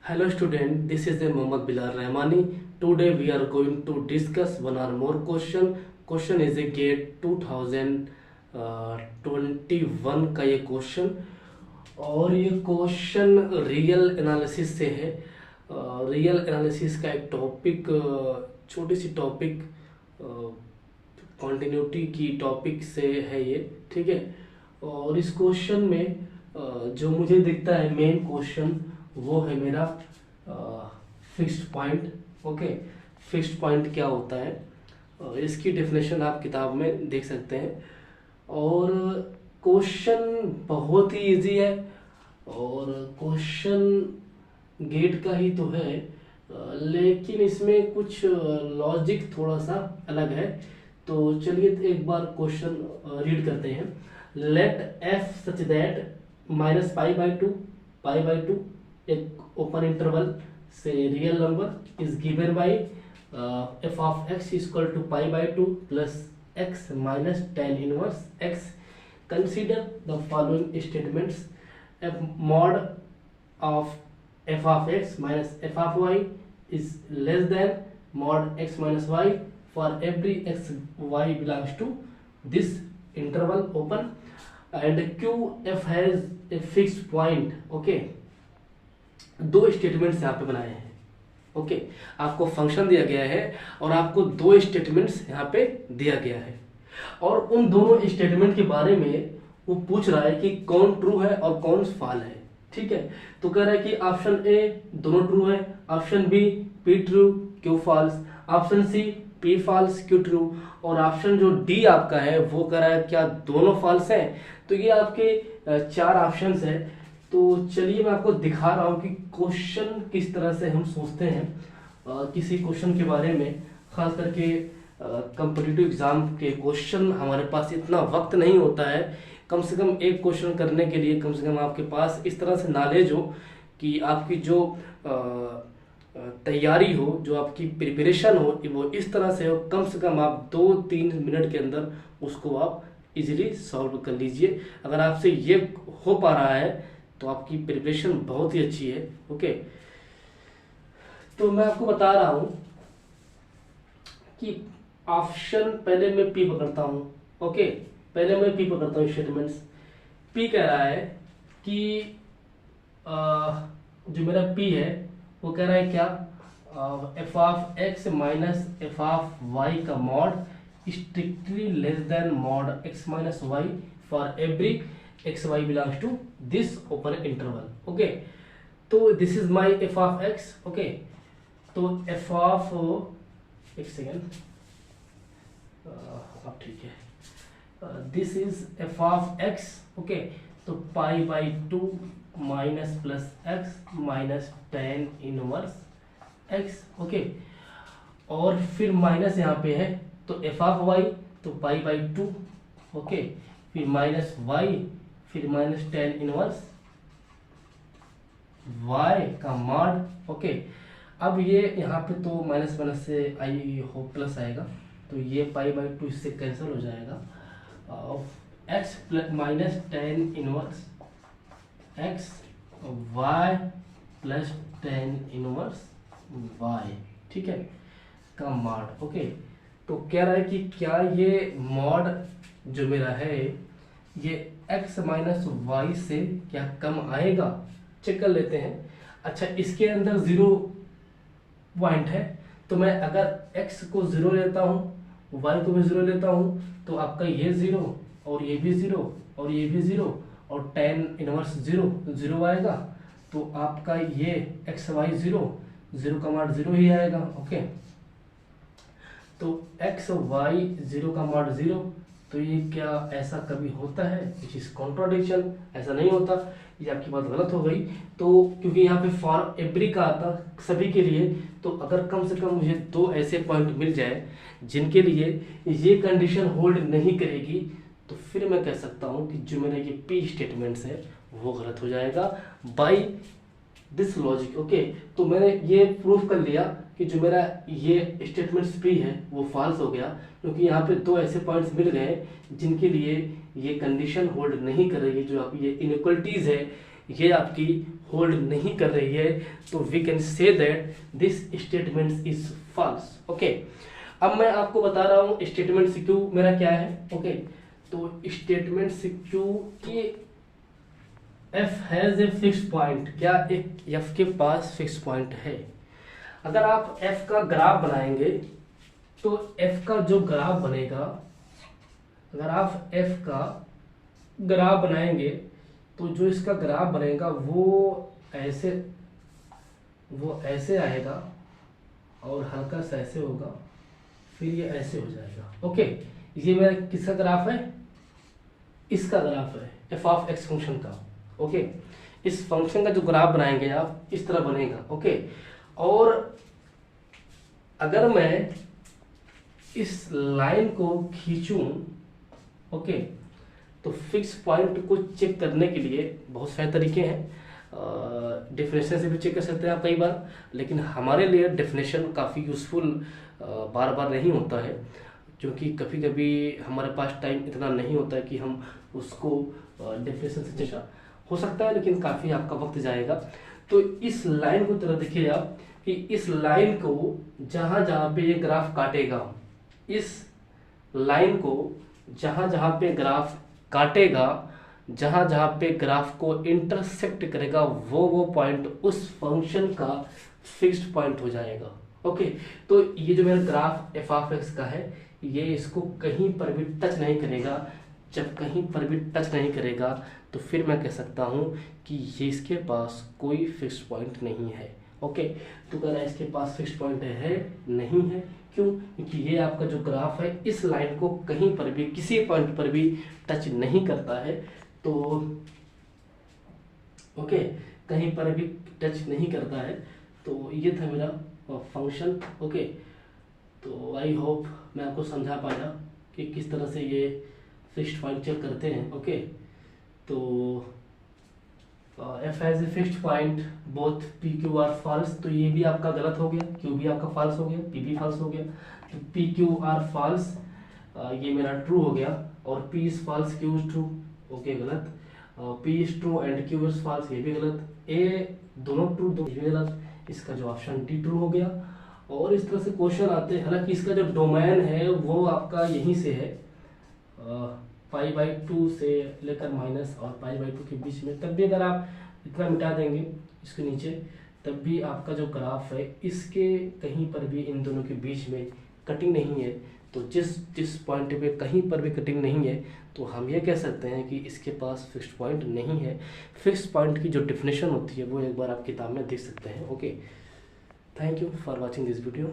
Hello student, this is Mohammad Bilal Rahmani. Today we are going to discuss one or more question. Question is a GATE 2021 का ये question और ये question real analysis से है। Real analysis का एक topic, छोटी सी topic, continuity की टॉपिक से है ये, ठीक है। और इस क्वेश्चन में जो मुझे दिखता है मेन क्वेश्चन वो है मेरा fixed point. Okay, fixed point क्या होता है, इसकी डेफिनेशन आप किताब में देख सकते हैं। और क्वेश्चन बहुत ही इजी है और क्वेश्चन गेट का ही तो है, लेकिन इसमें कुछ लॉजिक थोड़ा सा अलग है। तो चलिए एक बार क्वेश्चन रीड करते हैं। लेट एफ सच दैट -π/2 एक ओपन इंटरवल से real number is given by f of x equal to π/2 plus x minus tan inverse x। Consider the following statements. f mod of f of x minus f of y is less than mod x minus y for every x y belongs to this interval open and q f has a fixed point। Okay, दो statements यहाँ पे बनाए हैं। Okay, आपको function दिया गया है और आपको दो स्टेटमेंट्स यहाँ पे दिया गया है और उन दोनों स्टेटमेंट के बारे में वो पूछ रहा है कि कौन ट्रू है और कौन फॉल है, ठीक है। तो कह रहा है कि ऑप्शन ए दोनों ट्रू है, option B P true Q false, option C P false Q true और ऑप्शन जो डी आपका है वो कह रहा है क्या दोनों फॉल्स हैं। तो ये आपके चार ऑप्शंस है। तो चलिए मैं आपको दिखा रहा हूँ कि क्वेश्चन किस तरह से हम सोचते हैं किसी क्वेश्चन के बारे में। खास करके कॉम्पिटिटिव एग्जाम के क्वेश्चन हमारे पास इतना वक्त नहीं होता है, कम से कम एक क्वेश्चन करने के लिए कम से कम आपके पास इस तरह से नॉलेज हो कि आपकी जो तैयारी हो, जो आपकी प्रिपरेशन हो वो इस तरह से हो, कम से कम आप 2-3 मिनट के अंदर उसको आप इजीली सॉल्व कर लीजिए। अगर आपसे ये हो पा रहा है तो आपकी प्रिपरेशन बहुत ही अच्छी है। ओके, तो मैं आपको बता रहा हूं कि ऑप्शन पहले मैं पी पकड़ता हूं। ओके, पहले मैं पी पकड़ता हूं स्टेटमेंट्स। पी कह रहा है कि जो मेरा पी है वो कह रहा है क्या, F of X minus F of Y का mod strictly less than mod X minus Y for every X Y belongs to this open interval. Okay, तो this is my F of X. Okay, तो F of, एक second, अब ठीक है, this is F of X. Okay, तो π/2 minus plus X minus tan inverse X. Okay, और फिर minus यहाँ पे है तो एफ ऑफ वाई तो π/2। ओके, फिर माइनस वाई, फिर माइनस tan इनवर्स y का मॉड। ओके, अब ये यहाँ पे तो माइनस माइनस से आई हो प्लस आएगा, तो ये π/2 इससे कैंसिल हो जाएगा। x plus minus tan inverse x y plus tan inverse y, ठीक है, का मॉड। ओके, तो कह रहा है कि क्या ये मॉड जो मेरा है ये x माइनस वाई से क्या कम आएगा, चेक कर लेते हैं। अच्छा, इसके अंदर 0 पॉइंट है तो मैं अगर x को 0 लेता हूँ, y को भी 0 लेता हूँ, तो आपका ये 0 और ये भी 0 और ये भी 0 और tan इनवर्स 0 आएगा, तो आपका ये x y 0 का मॉड 0 ही आएगा। ओके, तो x y 0 का मॉड 0, तो ये क्या ऐसा कभी होता है, विच इज कॉन्ट्राडिक्शन, ऐसा नहीं होता, ये आपकी बात गलत हो गई। तो क्योंकि यहाँ पे फॉर एवरी का आता सभी के लिए, तो अगर कम से कम मुझे दो ऐसे पॉइंट मिल जाए जिनके लिए ये कंडीशन होल्ड नहीं करेगी, तो फिर मैं कह सकता हूँ कि जो मेरा ये पी स्टेटमेंट्स है वो गलत हो जाएगा बाई दिस लॉजिक। ओके, तो मैंने ये प्रूफ कर लिया कि जो मेरा ये स्टेटमेंट्स पी है वो फॉल्स हो गया, क्योंकि यहाँ पे दो ऐसे पॉइंट्स मिल गए जिनके लिए ये कंडीशन होल्ड नहीं कर रही है। जो आप ये इनइक्वलिटीज है, ये आपकी होल्ड नहीं कर रही है, तो we can say that this statement is false. Okay, अब मैं आपको बता रहा हूँ स्टेटमेंट सिक्यू मेरा क्या है। ओके, तो स्टेटमेंट सिक्यू की F has a fix point, क्या एक एफ के पास फिक्स पॉइंट है। अगर आप एफ का ग्राफ बनाएंगे तो एफ का जो ग्राफ बनेगा, अगर आप एफ का ग्राफ बनाएंगे तो जो इसका ग्राफ बनेगा वो ऐसे आएगा और हल्का सा ऐसे होगा, फिर ये ऐसे हो जाएगा। ओके, ये मेरा किसका ग्राफ है, इसका ग्राफ है एफ ऑफ एक्स फंक्शन का। ओके, इस फंक्शन का जो ग्राफ बनाएंगे आप इस तरह बनेगा। ओके, और अगर मैं इस लाइन को खींचूं, ओके, तो फिक्स पॉइंट को चेक करने के लिए बहुत सारे तरीके हैं। डेफिनेशन से भी चेक कर सकते हैं आप कई बार, लेकिन हमारे लिए डेफिनेशन काफ़ी यूज़फुल बार बार नहीं होता है, क्योंकि कभी कभी हमारे पास टाइम इतना नहीं होता है कि हम उसको डेफिनेशन से चेक हो सकता है, लेकिन काफ़ी आपका वक्त जाएगा। तो इस लाइन को तरह देखिए आप कि इस लाइन को जहाँ जहाँ पे ये ग्राफ काटेगा, इस लाइन को जहाँ जहाँ पे ग्राफ काटेगा, जहाँ जहाँ पे ग्राफ को इंटरसेक्ट करेगा, वो पॉइंट उस फंक्शन का फिक्स्ड पॉइंट हो जाएगा। ओके, तो ये जो मेरा ग्राफ एफ ऑफ एक्स का है, ये इसको कहीं पर भी टच नहीं करेगा। जब कहीं पर भी टच नहीं करेगा तो फिर मैं कह सकता हूँ कि ये इसके पास कोई फिक्स्ड पॉइंट नहीं है। ओके, तो अगर इसके पास फिक्स्ड पॉइंट है नहीं है, क्यों? क्योंकि ये आपका जो ग्राफ है इस लाइन को कहीं पर भी किसी पॉइंट पर भी टच नहीं करता है। तो ओके, कहीं पर भी टच नहीं करता है। तो ये था मेरा फंक्शन। ओके, तो आई होप मैं आपको समझा पाया कि किस तरह से ये फिक्स्ड पॉइंट चेक करते हैं। ओके, तो F has a fixed point both P Q are false, तो ये भी आपका गलत हो गया, क्यू भी आपका फॉल्स हो गया, पी भी फॉल्स हो गया। तो पी क्यू आर फॉल्स, ये मेरा ट्रू हो गया, और P is false Q is true, okay गलत। P is true and Q is false, ये भी गलत। ए दोनों ट्रू, दो ये भी गलत। इसका जो ऑप्शन डी ट्रू हो गया। और इस तरह से क्वेश्चन आते हैं, हालांकि इसका जो डोमेन है वो आपका यहीं से है, π/2 से लेकर माइनस और π/2 के बीच में। तब भी अगर आप इतना मिटा देंगे इसके नीचे, तब भी आपका जो ग्राफ है इसके कहीं पर भी इन दोनों के बीच में कटिंग नहीं है। तो जिस पॉइंट पे कहीं पर भी कटिंग नहीं है, तो हम ये कह सकते हैं कि इसके पास फिक्स्ड पॉइंट नहीं है। फिक्स्ड पॉइंट की जो डेफिनेशन होती है वो एक बार आप किताब में देख सकते हैं। Okay, thank you for watching this video.